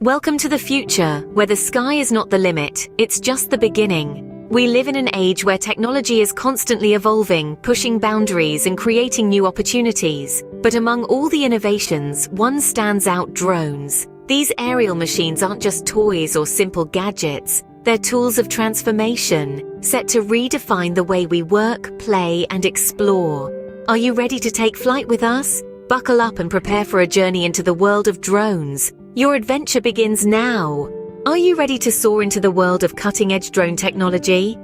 Welcome to the future, where the sky is not the limit, it's just the beginning. We live in an age where technology is constantly evolving, pushing boundaries and creating new opportunities. But among all the innovations, one stands out: drones. These aerial machines aren't just toys or simple gadgets. They're tools of transformation, set to redefine the way we work, play, and explore. Are you ready to take flight with us? Buckle up and prepare for a journey into the world of drones. Your adventure begins now. Are you ready to soar into the world of cutting-edge drone technology?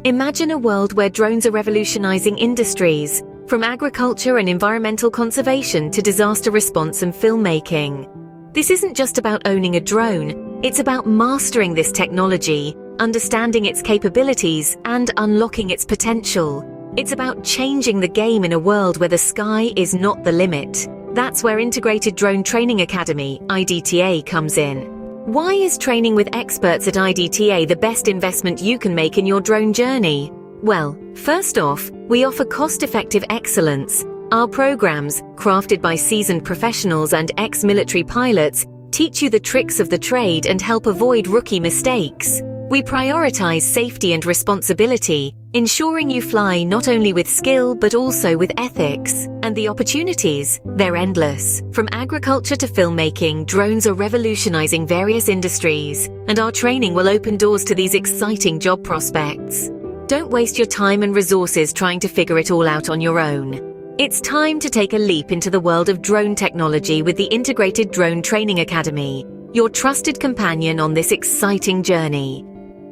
Imagine a world where drones are revolutionizing industries, from agriculture and environmental conservation to disaster response and filmmaking. This isn't just about owning a drone, it's about mastering this technology, understanding its capabilities, and unlocking its potential. It's about changing the game in a world where the sky is not the limit. That's where Integrated Drone Training Academy, IDTA, comes in. Why is training with experts at IDTA the best investment you can make in your drone journey? Well, first off, we offer cost-effective excellence. Our programs, crafted by seasoned professionals and ex-military pilots, teach you the tricks of the trade and help avoid rookie mistakes. We prioritize safety and responsibility, ensuring you fly not only with skill but also with ethics. And the opportunities, they're endless. From agriculture to filmmaking, drones are revolutionizing various industries, and our training will open doors to these exciting job prospects. Don't waste your time and resources trying to figure it all out on your own. It's time to take a leap into the world of drone technology with the Integrated Drone Training Academy, your trusted companion on this exciting journey.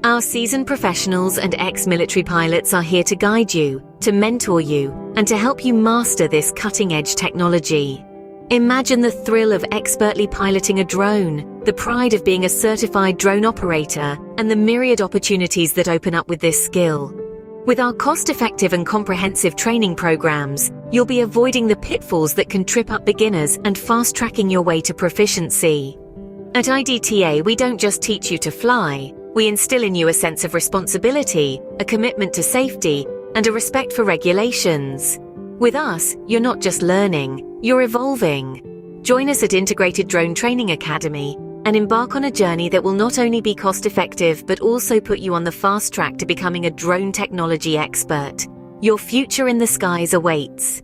Our seasoned professionals and ex-military pilots are here to guide you, to mentor you, and to help you master this cutting-edge technology. Imagine the thrill of expertly piloting a drone, the pride of being a certified drone operator, and the myriad opportunities that open up with this skill. With our cost-effective and comprehensive training programs, you'll be avoiding the pitfalls that can trip up beginners and fast-tracking your way to proficiency. At IDTA, we don't just teach you to fly. We instill in you a sense of responsibility, a commitment to safety, and a respect for regulations. With us, you're not just learning, you're evolving. Join us at Integrated Drone Training Academy and embark on a journey that will not only be cost-effective but also put you on the fast track to becoming a drone technology expert. Your future in the skies awaits.